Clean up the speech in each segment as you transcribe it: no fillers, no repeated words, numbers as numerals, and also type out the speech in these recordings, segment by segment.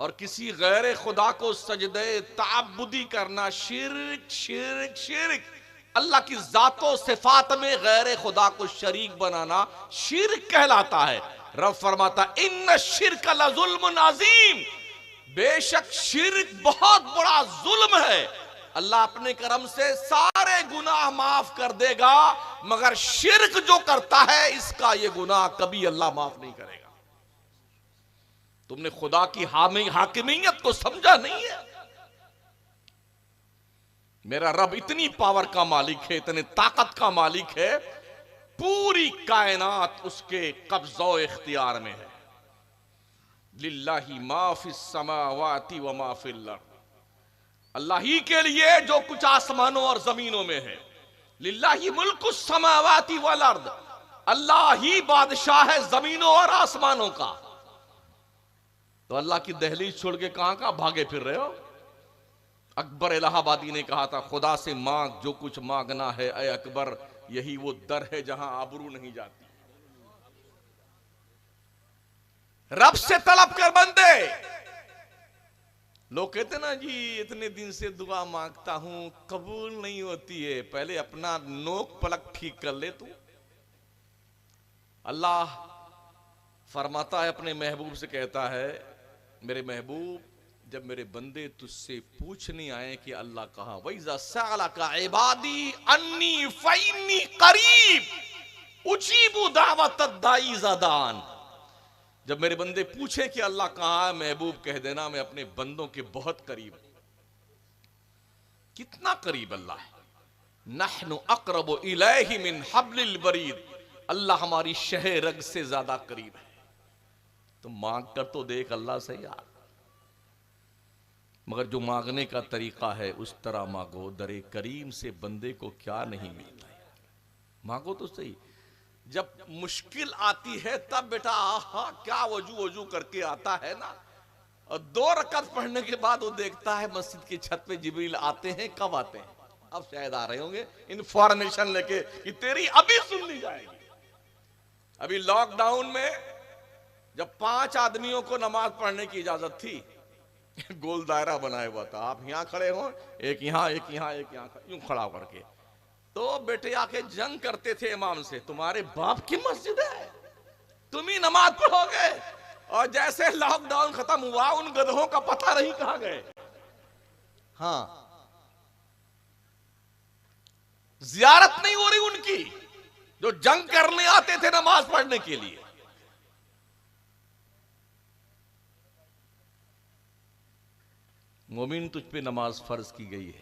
और किसी गैर खुदा को सजदे ताबुदी करना शिर्क शिर्क शिर्क। अल्लाह की जातो सिफात में गैर खुदा को शरीक बनाना शिर्क कहलाता है। रब फरमाता इन्न शिर्क लजुल्मुन अजीम, बेशक शिर्क बहुत बड़ा जुल्म है। अल्लाह अपने करम से सारे गुनाह माफ कर देगा, मगर शिर्क जो करता है इसका ये गुनाह कभी अल्लाह माफ नहीं करेगा। तुमने खुदा की हाकिमियत को समझा नहीं है। मेरा रब इतनी पावर का मालिक है, इतने ताकत का मालिक है, पूरी कायनात उसके कब्ज़ो इख्तियार में है। लिल्लाही मा फिस समावाति व मा फिल अर्द, अल्लाह ही के लिए जो कुछ आसमानों और जमीनों में है। लिल्लाही मुल्कुस समावाति वल अर्द, अल्लाह ही बादशाह है जमीनों और आसमानों का। तो अल्लाह की दहलीज छोड़ के कहां कहां भागे फिर रहे हो। अकबर इलाहाबादी ने कहा था खुदा से मांग जो कुछ मांगना है ऐ अकबर, यही वो दर है जहां आबरू नहीं जाती। रब से तलब कर बंदे। लोग कहते ना जी इतने दिन से दुआ मांगता हूं कबूल नहीं होती है, पहले अपना नोक पलक ठीक कर ले तू। अल्लाह फरमाता है अपने महबूब से, कहता है मेरे महबूब जब मेरे बंदे तुझसे पूछने आए कि अल्लाह कहां, वैज़ा सअलका इबादी अन्नी फइन्नी करीब उजीबु दावतद दाई इज़ा दान। जब मेरे बंदे पूछे कि अल्लाह कहां है, महबूब कह देना मैं अपने बंदों के बहुत करीब हूं। कितना करीब अल्लाह है। नहनु अक़रबु इलैहि मिन हब्लिल वरीद, अल्लाह हमारी शह रग से ज्यादा करीब है। तो मांग कर तो देख अल्लाह से यार, मगर जो मांगने का तरीका है उस तरह मांगो। दरे करीम से बंदे को क्या नहीं मिलता यार, मांगो तो सही। जब मुश्किल आती है तब बेटा आहा क्या वजू वजू करके आता है ना, और 2 रकात पढ़ने के बाद वो देखता है मस्जिद की छत पे जिब्रील आते हैं। कब आते हैं? अब शायद आ रहे होंगे इन्फॉर्मेशन लेके कि तेरी अभी सुन ली जाएगी। अभी लॉकडाउन में जब 5 आदमियों को नमाज पढ़ने की इजाजत थी, गोल दायरा बनाया हुआ था, आप यहां खड़े हो, एक यहां एक यहां एक यहां, यूं खड़ा करके, तो बेटे आके जंग करते थे इमाम से, तुम्हारे बाप की मस्जिद है, तुम ही नमाज पढ़ोगे। और जैसे लॉकडाउन खत्म हुआ उन गधों का पता नहीं कहां गए। हाँ, जियारत नहीं हो रही उनकी जो जंग करने आते थे नमाज पढ़ने के लिए। मोमिन तुझ पे नमाज फर्ज की गई है,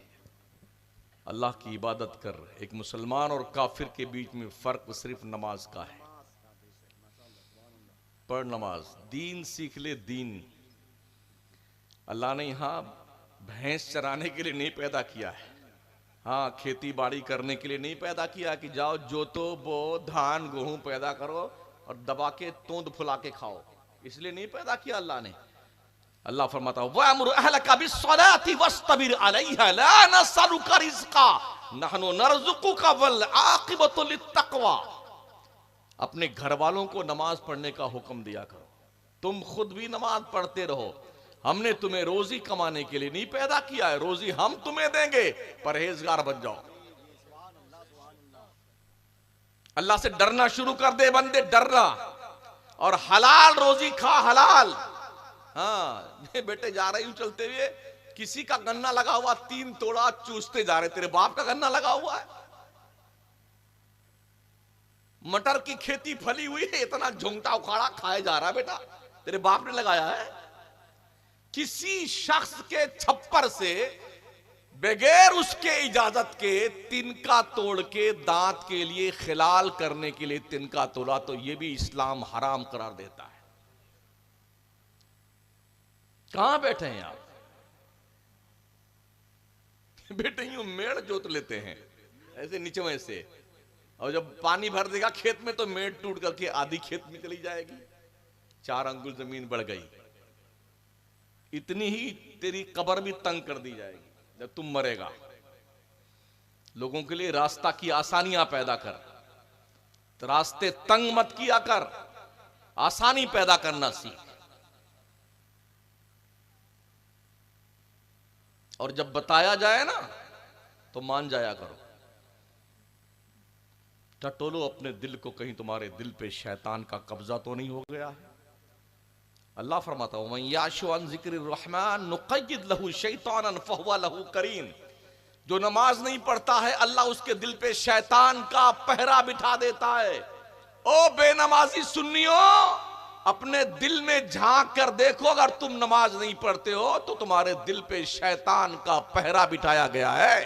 अल्लाह की इबादत कर। एक मुसलमान और काफिर के बीच में फर्क सिर्फ नमाज का है। पढ़ नमाज, दीन सीख ले दीन। अल्लाह ने यहां भैंस चराने के लिए नहीं पैदा किया है, हाँ खेती बाड़ी करने के लिए नहीं पैदा किया कि जाओ जोतो बो धान गेहूं पैदा करो और दबा के तोंद फुला के खाओ, इसलिए नहीं पैदा किया अल्लाह ने। अल्लाह फरमाता वअमुर अहलका बिस्सलाति वस्तबिर अलैहा ला नसअलुका रिज़्का नहनु नरज़ुकुका वल आक़िबतु लित्तक़वा। अपने घर वालों को नमाज पढ़ने का हुक्म दिया करो, तुम खुद भी नमाज पढ़ते रहो। हमने तुम्हें रोजी कमाने के लिए नहीं पैदा किया है, रोजी हम तुम्हें देंगे, परहेजगार बन जाओ। अल्लाह से डरना शुरू कर दे बंदे, डरना, और हलाल रोजी खा, हलाल। हाँ बेटे जा रही हूं चलते हुए, किसी का गन्ना लगा हुआ 3 तोड़ा चूसते जा रहे, तेरे बाप का गन्ना लगा हुआ है। मटर की खेती फली हुई है, इतना झुंगटा उखाड़ा खाए जा रहा बेटा, तेरे बाप ने लगाया है। किसी शख्स के छप्पर से बगैर उसके इजाजत के तिनका तोड़ के दांत के लिए खिलाल करने के लिए तिनका तोड़ा, तो यह भी इस्लाम हराम करार देता है। कहां बैठे हैं आप बेटे? यूं मेड़ जोत लेते हैं ऐसे नीचे से, और जब पानी भर देगा खेत में तो मेड़ टूट करके आधी खेत में चली जाएगी, 4 अंगुल जमीन बढ़ गई। इतनी ही तेरी कब्र भी तंग कर दी जाएगी जब तुम मरेगा। लोगों के लिए रास्ता की आसानियां पैदा कर, तो रास्ते तंग मत किया कर, आसानी पैदा करना सीख। और जब बताया जाए ना तो मान जाया करो। टटोलो अपने दिल को, कहीं तुम्हारे दिल पे शैतान का कब्जा तो नहीं हो गया है। अल्लाह फरमाता हूं मैं याशु अन जिक्र रहमान नुक़य्यिद लहू शैतानन फहुवा लहू करीन। जो नमाज नहीं पढ़ता है अल्लाह उसके दिल पे शैतान का पहरा बिठा देता है। ओ बेनमाजी सुन्नियों, अपने दिल में झांक कर देखो, अगर तुम नमाज नहीं पढ़ते हो तो तुम्हारे दिल पे शैतान का पहरा बिठाया गया है।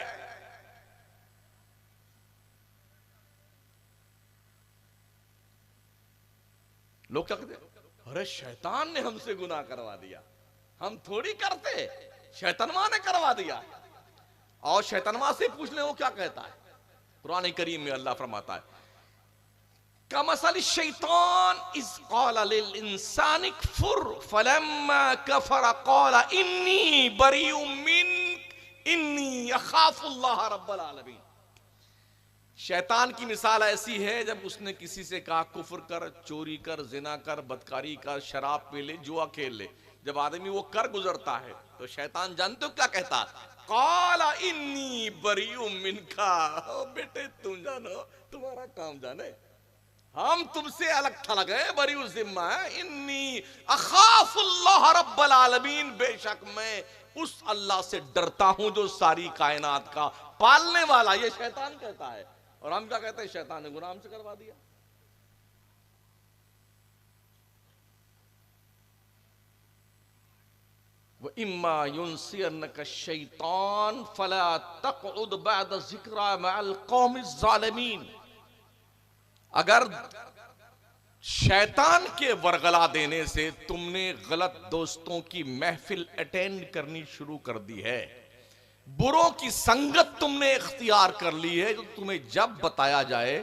लोग क्या कहते हैं, अरे शैतान ने हमसे गुनाह करवा दिया, हम थोड़ी करते, शैतानवा ने करवा दिया। और शैतानवा से पूछ ले वो क्या कहता है। कुरान करीम में अल्लाह फरमाता है कमसल शैतान इस क़ाला लिल इंसानि कफ़ुर फलम्मा कफ़र क़ाला इन्नी बरीउम मिन्क इन्नी अख़ाफ़ुल्लाह रब्बल आलमीन। शैतान की मिसाल ऐसी है, जब उसने किसी से कहा कुफ्र कर, चोरी कर, जिना कर, बदकारी कर, शराब पी ले, जुआ खेल ले, जब आदमी वो कर गुजरता है तो शैतान जानते हो क्या कहता, क़ाला इन्नी बरीउम मिनका, बेटे तुम जानो, तुम्हारा काम जाने, हम तुमसे अलग थलग है, बरीउ जिम्मा है, इन्नी अख़ाफ़ुल्लाह रब्बल आलमीन, बेशक मैं उस अल्लाह से डरता हूं जो सारी कायनात का पालने वाला। ये शैतान कहता है, और हम क्या कहते हैं, शैतान ने गुनाह हमसे करवा दिया। व इम्मा युनसियन्नका शैतान फला तक़उद बअद ज़िक्रा मअल क़ौमिज़ ज़ालिमीन। अगर शैतान के वरगला देने से तुमने गलत दोस्तों की महफिल अटेंड करनी शुरू कर दी है, बुरों की संगत तुमने इख्तियार कर ली है, तो तुम्हें जब बताया जाए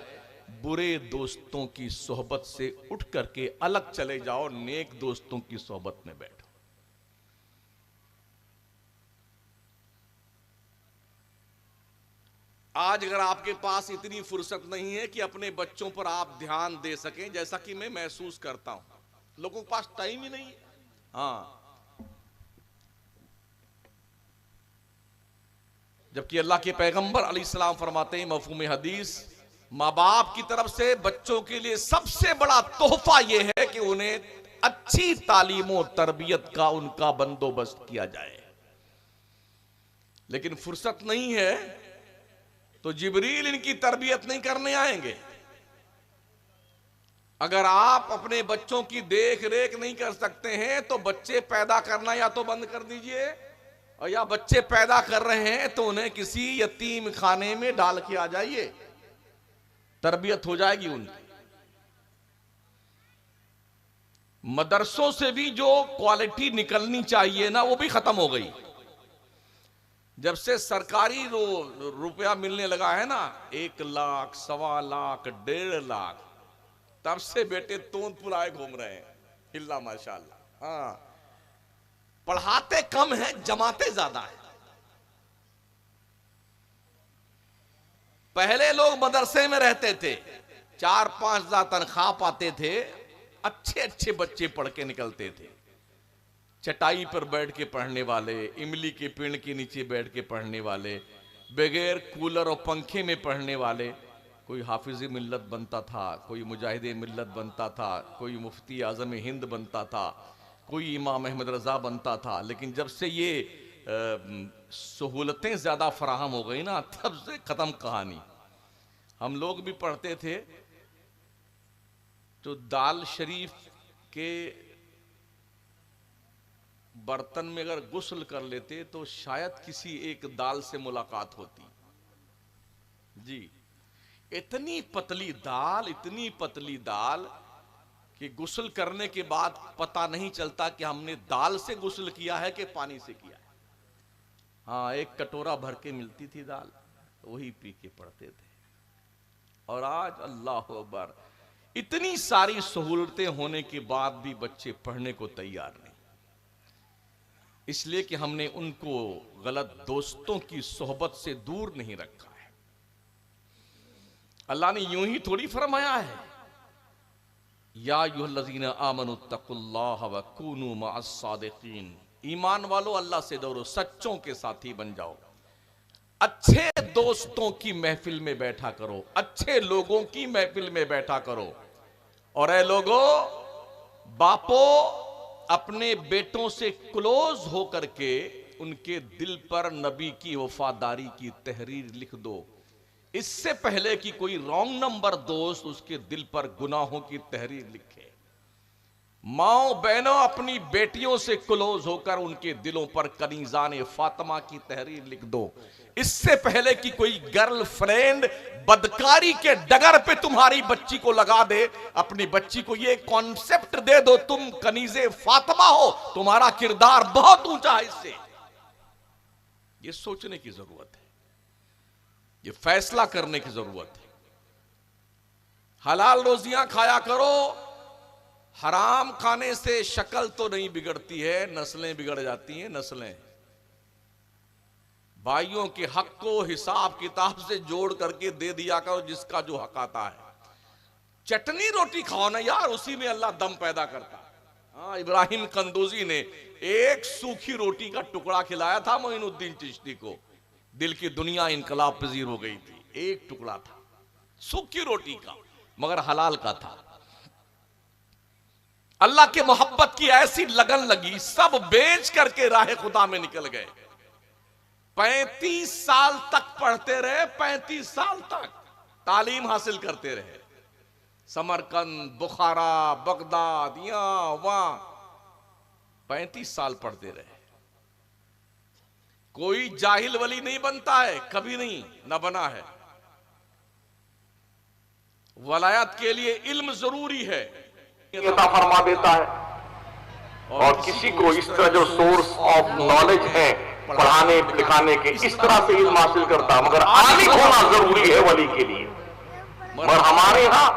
बुरे दोस्तों की सोहबत से उठ करके अलग चले जाओ, नेक दोस्तों की सोहबत में बैठो। आज अगर आपके पास इतनी फुर्सत नहीं है कि अपने बच्चों पर आप ध्यान दे सकें, जैसा कि मैं महसूस करता हूं, लोगों के पास टाइम ही नहीं है। हाँ, जबकि अल्लाह के पैगंबर अलैहिस्सलाम फरमाते हैं मफ़हूम हदीस, माँ बाप की तरफ से बच्चों के लिए सबसे बड़ा तोहफा यह है कि उन्हें अच्छी तालीम और तरबियत का उनका बंदोबस्त किया जाए। लेकिन फुर्सत नहीं है तो जिब्रील इनकी तरबियत नहीं करने आएंगे। अगर आप अपने बच्चों की देख रेख नहीं कर सकते हैं तो बच्चे पैदा करना या तो बंद कर दीजिए, और या बच्चे पैदा कर रहे हैं तो उन्हें किसी यतीम खाने में डाल के आ जाइए, तरबियत हो जाएगी उनकी। मदरसों से भी जो क्वालिटी निकलनी चाहिए ना, वो भी खत्म हो गई। जब से सरकारी रुपया मिलने लगा है ना, 1 लाख, 1.25 लाख, 1.5 लाख, तब से बेटे तोंद पुलाए घूम रहे हैं, हिल्ला माशाल्लाह। हाँ, पढ़ाते कम है, जमाते ज्यादा है। पहले लोग मदरसे में रहते थे, 4-5 हज़ार तनख्वाह पाते थे, अच्छे अच्छे बच्चे पढ़ के निकलते थे। चटाई पर बैठ के पढ़ने वाले, इमली के पेड़ के नीचे बैठ के पढ़ने वाले, बगैर कूलर और पंखे में पढ़ने वाले, कोई हाफिज मिल्लत बनता था, कोई मुजाहिद मिल्लत बनता था, कोई मुफ्ती आज़म हिंद बनता था, कोई इमाम अहमद रज़ा बनता था। लेकिन जब से ये सहूलतें ज़्यादा फराहम हो गई ना, तब से ख़त्म कहानी। हम लोग भी पढ़ते थे तो दाल शरीफ के बर्तन में अगर गुस्ल कर लेते तो शायद किसी एक दाल से मुलाकात होती। जी, इतनी पतली दाल, इतनी पतली दाल कि गुस्ल करने के बाद पता नहीं चलता कि हमने दाल से गुस्ल किया है कि पानी से किया है। हाँ, 1 कटोरा भर के मिलती थी दाल, वही पी के पढ़ते थे। और आज अल्लाह अकबर, इतनी सारी सहूलतें होने के बाद भी बच्चे पढ़ने को तैयार नहीं, इसलिए कि हमने उनको गलत दोस्तों की सोहबत से दूर नहीं रखा है। अल्लाह ने यूं ही थोड़ी फरमाया है, या अय्युहल्लज़ीना आमनुत्तकुल्लाह व कूनू मअस सादिकीन, ईमान वालों, अल्लाह से डरो, सच्चों के साथी बन जाओ, अच्छे दोस्तों की महफिल में बैठा करो, अच्छे लोगों की महफिल में बैठा करो। और ऐ लोगों, बापो अपने बेटों से क्लोज होकर के उनके दिल पर नबी की वफादारी की तहरीर लिख दो, इससे पहले कि कोई रॉन्ग नंबर दोस्त उसके दिल पर गुनाहों की तहरीर लिखे। माओ बहनों, अपनी बेटियों से क्लोज होकर उनके दिलों पर कनीजान फातिमा की तहरीर लिख दो, इससे पहले कि कोई गर्लफ्रेंड बदकारी के डगर पे तुम्हारी बच्ची को लगा दे। अपनी बच्ची को ये कॉन्सेप्ट दे दो, तुम कनीजे फातिमा हो, तुम्हारा किरदार बहुत ऊंचा है। इससे ये सोचने की जरूरत है, ये फैसला करने की जरूरत है। हलाल रोजियां खाया करो, हराम खाने से शक्ल तो नहीं बिगड़ती है, नस्लें बिगड़ जाती हैं। नस्लें भाइयों के हक को हिसाब किताब से जोड़ करके दे दिया करो, जिसका जो हक आता है। चटनी रोटी खाओ ना यार, उसी में अल्लाह दम पैदा करता है। हाँ, इब्राहिम कंदूजी ने एक सूखी रोटी का टुकड़ा खिलाया था मोइनुद्दीन चिश्ती को, दिल की दुनिया इनकलाब पजीर हो गई थी। एक टुकड़ा था सूखी रोटी का, मगर हलाल का था। अल्लाह के मोहब्बत की ऐसी लगन लगी, सब बेच करके राह खुदा में निकल गए। 35 साल तक पढ़ते रहे, 35 साल तक तालीम हासिल करते रहे। समरकंद, बुखारा, बगदाद, यहां वहां 35 साल पढ़ते रहे। कोई जाहिल वली नहीं बनता है, कभी नहीं, न बना है। वलायत के लिए इल्म जरूरी है, अता फरमा देता है। और किसी को इस तरह जो सोर्स ऑफ नॉलेज है पढ़ाने लिखाने के, इस तरह से इल्म हासिल करता, मगर आलिम होना जरूरी है वली के लिए। मगर हमारे यहाँ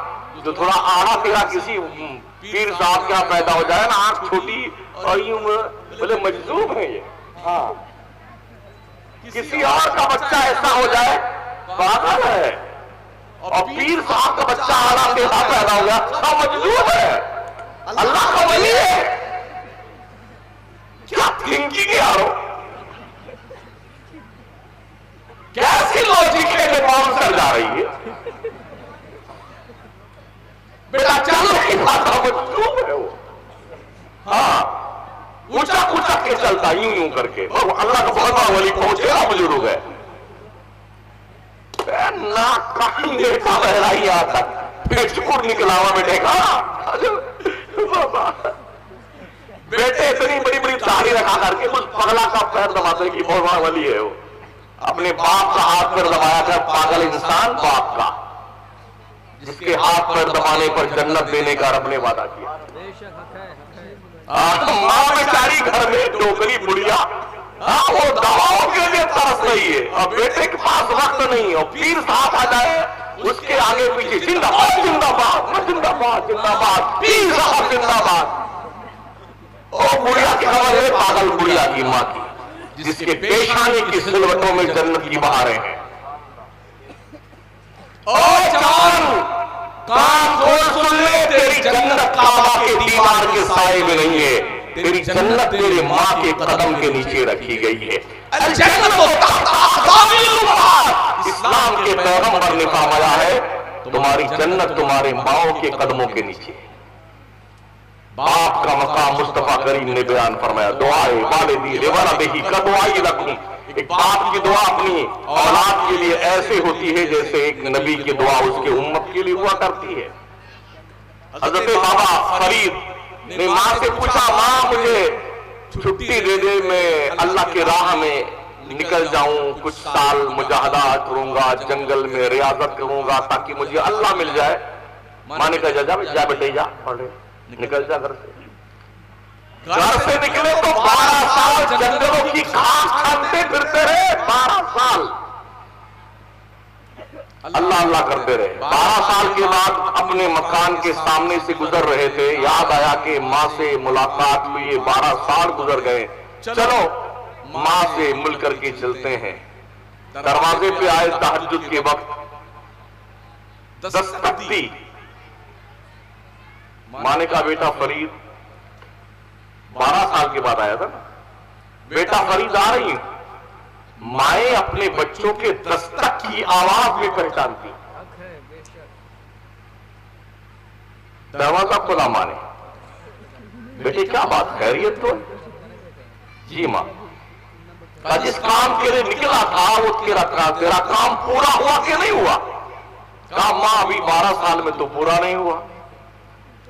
जो थोड़ा आड़ा तेरा किसी पीर साहब क्या पैदा हो जाए ना, आंख छोटी और यूं बोले मजलूम है ये। हाँ, किसी और का बच्चा ऐसा हो जाए पागल है, और पीर साहब का बच्चा आला तेरा पैदा हो गया तो मजलूम है, अल्लाह का वली है। क्या थिंकिंग है यारो, कैसी लॉजिक है कौन सर जा रही है। बेटा चल नहीं पाता, मजलूम है वो। हाँ, ऊंचा ऊंचा के चलता यूं यूं करके, और अल्लाह का बहुत बड़ा वली पहुंचेगा बुजुर्ग है ना, कहीं देखा बहरा ही आता पेटपुर निकला हुआ बेटे का। बेटे इतनी बड़ी बड़ी दाढ़ी रखा करके उस पगला का पैर दबाते कि बहुत बड़ा वली है वो। अपने बाप का हाथ पैर दबाया था, पागल इंसान बाप का, जिसके हाथ पैर दबाने पर जन्नत देने का रब ने वादा किया। मां बेचारी घर में टोकरी बुढ़िया, हाँ वो दवाओं के लिए तरस रही है, और बेटे के पास वक्त नहीं, और पीर साहब आ जाए उसके आगे पीछे जिंदाबाद जिंदाबाद जिंदाबाद जिंदाबाद, पीर साहब जिंदाबाद। और बुढ़िया की खबर है, पागल बुढ़िया की मां की, जिसके पेशानी की सिलवटों में जन्नत की बहारें हैं। और चांद कान खोल सुन ले, तेरी जन्नत काबा के दीवार के साए में नहीं है, तेरी जन्नत तेरे माँ के कदम के नीचे रखी गई है। इस्लाम के पैगंबर ने फरमाया है, तुम्हारी जन्नत तुम्हारे माओ के कदमों के नीचे। बाप का मकाम मुस्तफा करीम ने बयान फरमाया, दुआए वालिदी लिवलदिही कदुआई लकुम। एक बाप की दुआ अपनी औलाद के लिए ऐसे होती है जैसे एक नबी की दुआ उसके उम्मत के लिए हुआ करती है। हजरत बाबा फरीद ने मां से पूछा, मां मुझे छुट्टी दे दे, मैं अल्लाह के राह में निकल जाऊं, कुछ साल मुजाहदा करूंगा, जंगल में रियाजत करूंगा ताकि मुझे अल्लाह मिल जाए। मां ने कहा जा बेटे जा, पढ़े निकल जा घर से। घर से निकले तो 12 साल जंगलों की घास खाते फिरते रहे, 12 साल अल्लाह अल्लाह करते रहे। 12 साल के बाद अपने मकान के सामने से गुजर रहे थे, याद आया कि माँ से मुलाकात हुई, 12 साल गुजर गए, चलो माँ से मिल करके चलते हैं। दरवाजे पे आए, तहज्जुद के वक्त दस्तक दी। माँ ने कहा, बेटा फरीद 12 साल के बाद आया था ना, बेटा फरीद आ रही हूं। माए अपने बच्चों के दस्तक की आवाज में पहचानती। दरवाजा खुला, माने बेटे क्या बात, खैरियत तो? जी मां। जिस काम के लिए निकला था वो तेरा काम पूरा हुआ कि नहीं हुआ? कहा मां अभी 12 साल में तो पूरा नहीं हुआ।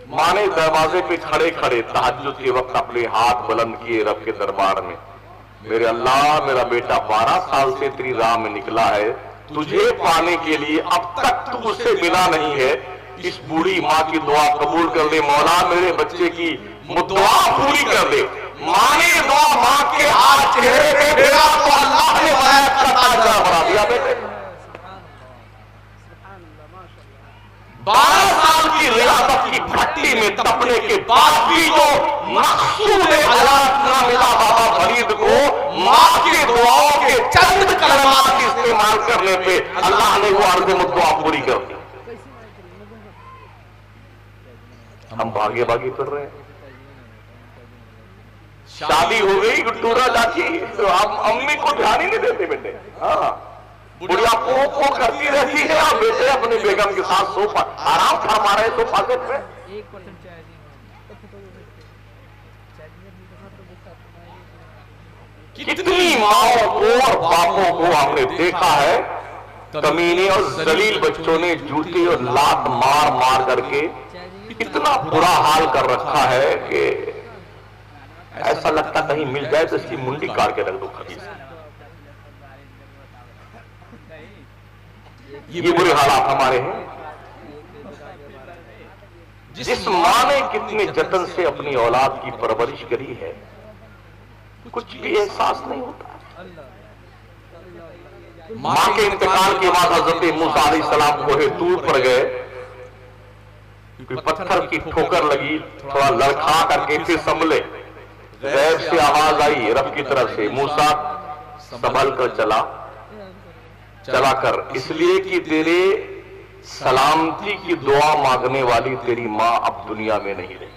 मां ने दरवाजे पे खड़े खड़े तहज्जुद के वक्त अपने हाथ बुलंद किए रब के दरबार में, मेरे अल्लाह मेरा बेटा 12 साल से तेरी राह में निकला है, तुझे पाने के लिए अब तक तू उससे मिला नहीं है। इस बूढ़ी माँ की दुआ कबूल कर दे मौला, मेरे बच्चे की दुआ पूरी कर दे। माँ ने दुआ माँ के हाथ चेहरे पे फेरा तो अल्लाह ने मौत का ताज बढ़ा दिया। बेटे 12 साल की रियासत की भट्टी में तपने के बाद भी जो मकसूद हयात ना मिला बाबा फरीद को, माँ की दुआओं के चंद कलमात इस्तेमाल करने पे अल्लाह ने वो अर्ज़ मुद्दा पूरी कर दी। हम भागे भागे फिर रहे हैं। शादी हो गई गुट्टूरा लाठी, तो हम अम्मी को ध्यान ही नहीं देते बेटे। हाँ, बुढ़िया को करती रहती है और बेटे अपने बेगम के साथ सोफा आराम फरमा रहे सोफा सेट पे। कितनी माओं को और बापों को हमने देखा है, कमीने और जलील बच्चों ने जूते और लात मार मार करके इतना बुरा हाल कर रखा है कि ऐसा लगता कहीं मिल जाए तो इसकी मुंडी काट के रख दो कभी से। ये बुरे हालात हमारे हैं। जिस मां ने कितने जतन से अपनी औलाद की परवरिश करी है, कुछ भी एहसास नहीं होता। मां के इंतकाल के बाद हजरत मूसा अलैहिस्सलाम कोहे तूर पर गए, पत्थर की ठोकर लगी, थोड़ा लड़खड़ा करके फिर संभले, गैब से आवाज आई रब की तरफ से, मूसा संभल कर चला कर, इसलिए कि तेरे सलामती की दुआ मांगने वाली तेरी मां अब दुनिया में नहीं रही।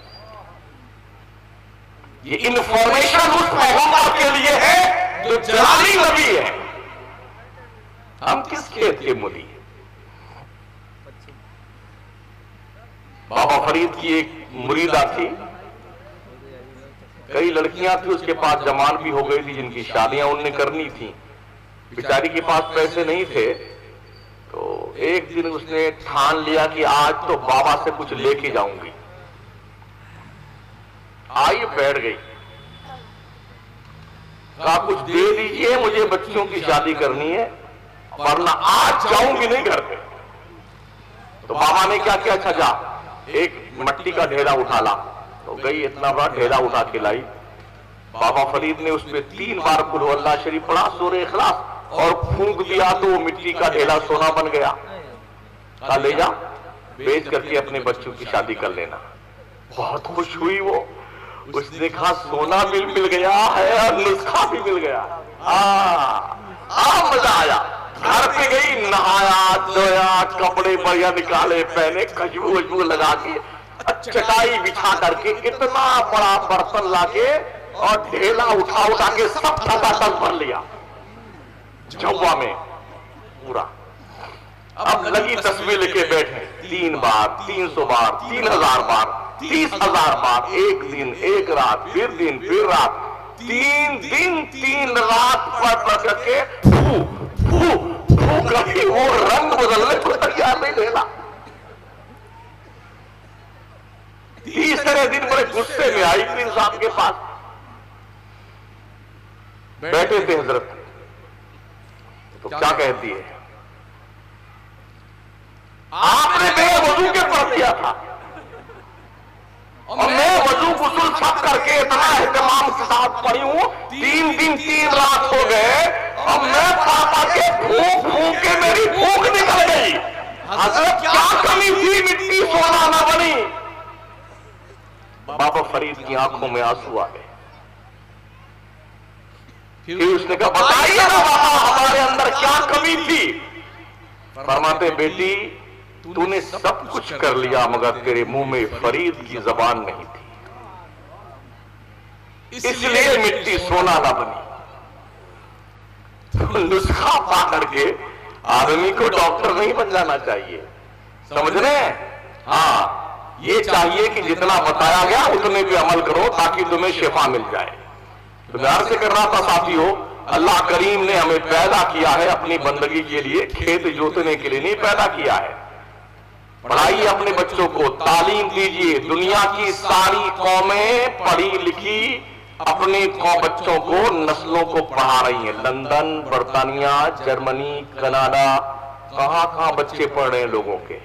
ये इंफॉर्मेशन उस पैगंबर के लिए है जो जलाली नबी है। हम किस खेत के मूली हैं? बाबा फरीद की एक मुरीदा थी, कई लड़कियां थी उसके पास, जवान भी हो गई थी, जिनकी शादियां उनने करनी थी। बेचारी के पास पैसे नहीं थे, तो एक दिन उसने ठान लिया कि आज तो बाबा से कुछ लेके जाऊंगी। आई बैठ गई, कहा कुछ दे दीजिए, मुझे बच्चों की शादी करनी है, वरना आज जाऊंगी नहीं घर पे। तो बाबा ने क्या किया, अच्छा जा एक मट्टी का ढेला उठा ला। तो गई, इतना बड़ा ढेला उठा के लाई। बाबा फरीद ने उसमें 3 बार कुल अल्लाह शरीफ पढ़ा, सूरे इखलास, और फूंक दिया तो वो मिट्टी का ढेला सोना बन गया। कहा ले जा, बेच करके अपने बच्चों की शादी कर लेना। बहुत खुश हुई वो, उसने कहा सोना भी मिल गया है और नुस्खा भी मिल गया। मजा आया। घर पे गई, नहाया धोया, कपड़े बढ़िया निकाले, पहने, खुशबू वशबू लगा के चटाई बिछा करके इतना बड़ा बर्तन लाके और ढेला उठा उठा के सब ठंडा भर लिया झुब्बा में पूरा। अब लगी तस्वीर लेके बैठे, 3 बार, 300 बार, 3000 बार, 30,000 बार, एक दिन एक रात, फिर दिन फिर रात, 3 दिन 3 रात पढ़ करके कभी वो रंग बदलने को तैयार नहीं देना। तीसरे दिन बड़े गुस्से में आई पीर साहब के पास, बैठे थे हजरत, तो क्या कहती है, आपने मेरे वजू के पढ़ दिया था और मैं वजू गुस्ल छप करके इतना एहतमाम के साथ पढ़ी हूं, 3 दिन 3 रात हो गए और मैं पापा के फूंक फूंक के मेरी भूख निकल गई। हजरत क्या कमी थी, मिट्टी सोना ना बनी। बाबा फरीद की आंखों में आंसू आ गए। फिर उसने कहा बताइए ना बाबा, हमारे अंदर क्या कमी थी? फरमाते बेटी तूने सब कुछ कर लिया मगर तेरे मुंह में फरीद की जबान नहीं थी। इसलिए मिट्टी सोना ना बनी। तो नुस्खा पा करके आदमी को डॉक्टर नहीं बन जाना चाहिए, समझ रहे हैं? हाँ, ये चाहिए कि जितना बताया गया उतने पे अमल करो ताकि तुम्हें शिफा मिल जाए। तो मैं अर्ज कर रहा था साथियों, अल्लाह करीम ने हमें पैदा किया है अपनी बंदगी के लिए, खेत जोतने के लिए नहीं पैदा किया है। पढ़ाइए अपने बच्चों को, तालीम दीजिए। दुनिया की सारी कौमें पढ़ी लिखी अपने बच्चों को, नस्लों को पढ़ा रही हैं। लंदन, बर्तानिया, जर्मनी, कनाडा, कहां कहां बच्चे पढ़ रहे हैं लोगों के।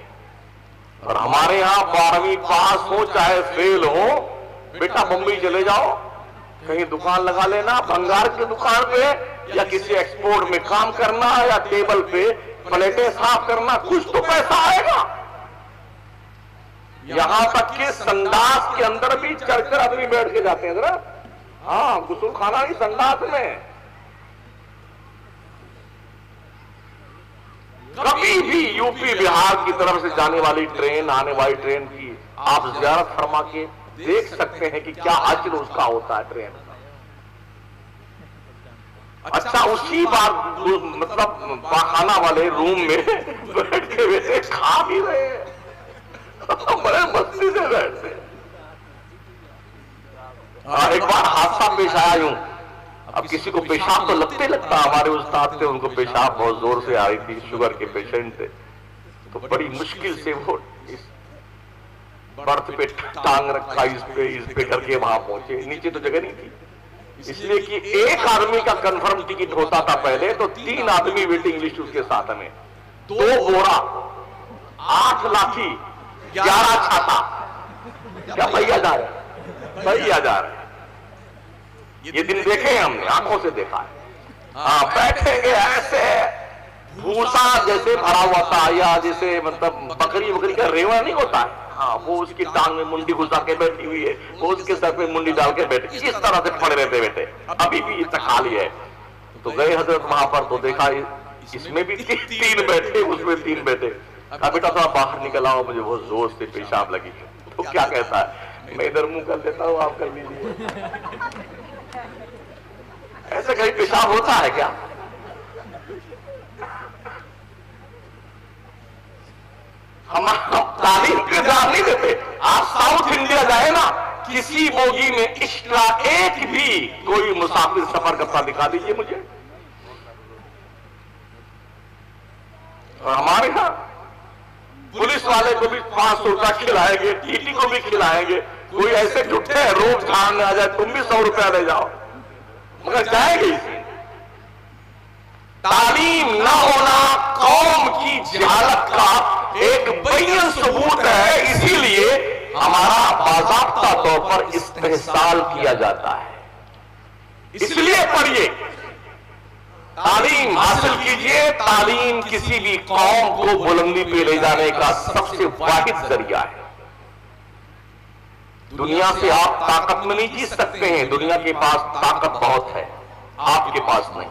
और हमारे यहां 12वीं पास हो चाहे फेल हो, बेटा मुंबई चले जाओ, कहीं दुकान लगा लेना, भंगार की दुकान पे या किसी एक्सपोर्ट में काम करना, या टेबल पे प्लेटें साफ करना, कुछ तो पैसा आएगा। यहां तक कि संडास के अंदर भी चढ़कर आदमी बैठ के जाते हैं जरा। हाँ, गुस्ल खाना ही संडास में। कभी भी यूपी बिहार की तरफ से जाने वाली ट्रेन, आने वाली ट्रेन की आप ज़ियारत फरमा के देख सकते हैं कि क्या अजर उसका होता है ट्रेन का। अच्छा, उसी बार मतलब पाखाना वाले रूम में बैठ के वैसे खा भी रहे हैं, बड़े मस्ती से बैठते। एक बार हादसा पेश आया यूं, अब किसी को पेशाब तो लगता, हमारे उस्ताद थे, उनको पेशाब बहुत जोर से आ रही थी, शुगर के पेशेंट थे, तो बड़ी मुश्किल से वो इस बर्थ पे टांग रखा, इस पे करके वहां पहुंचे। नीचे तो जगह नहीं थी, इसलिए कि एक आदमी का कंफर्म टिकट होता था पहले, तो 3 आदमी वेटिंग लिस्ट उसके साथ में, 2 बोरा, 8 लाठी, 11 छाता। क्या भैया जा रहे, भैया जा रहे। ये दिन देखे हैं हमने, आंखों से देखा है। हाँ, बैठेंगे ऐसे भूसा जैसे भरा हुआ था, या जैसे मतलब बकरी का रेवड़ा नहीं होता है, हाँ, वो उसकी टांग में मुंडी घुसा के बैठी हुई है, वो उसके सर पे मुंडी डाल के बैठी, इस तरह से पड़े रहते बेटे। अभी भी ये खाली है। तो गए हजरत वहां पर, तो देखा इसमें भी 3 बैठे, उसमें 3 बैठे। कहा बेटा थोड़ा बाहर निकल आओ, मुझे बहुत जोर से पेशाब लगी। तो क्या कहता है, मैं इधर मुंह कर देता हूं, आप कर लीजिए। ऐसे कहीं पेशाब होता है क्या? हम तालीम पे ध्यान नहीं देते। आप साउथ इंडिया जाए ना, किसी बोगी में एक्स्ट्रा एक भी कोई मुसाफिर सफर करता दिखा दीजिए मुझे। और हमारे यहां पुलिस वाले को भी 500 रुपया खिलाएंगे, टीटी को भी खिलाएंगे। कोई ऐसे जुटे हैं रोज खाने आ जाए, तुम भी 100 रुपया ले जाओ, मगर जाएगी। तालीम न होना कौम की जहालत का एक बेयन सबूत है, इसीलिए हमारा बाज़ाब्ता तौर पर इस्तेहसाल किया जाता है। इसलिए पढ़िए, तालीम हासिल कीजिए। तालीम किसी भी कौम को बुलंदी पे ले जाने का सबसे वाहिद जरिया है। दुनिया से आप ताकत में नहीं जीत सकते हैं, दुनिया के पास ताकत बहुत है, आपके पास नहीं।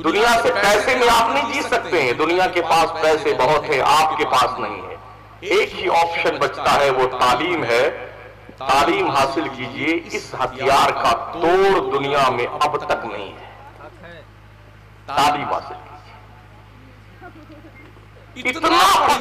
दुनिया से पैसे में आप नहीं जीत सकते हैं, दुनिया के पास पैसे बहुत है, आपके पास नहीं है। एक ही ऑप्शन बचता है, वो तालीम है। तालीम हासिल कीजिए। इस हथियार का तोड़ दुनिया में अब तक नहीं है। तालीम हासिल कीजिए। इतना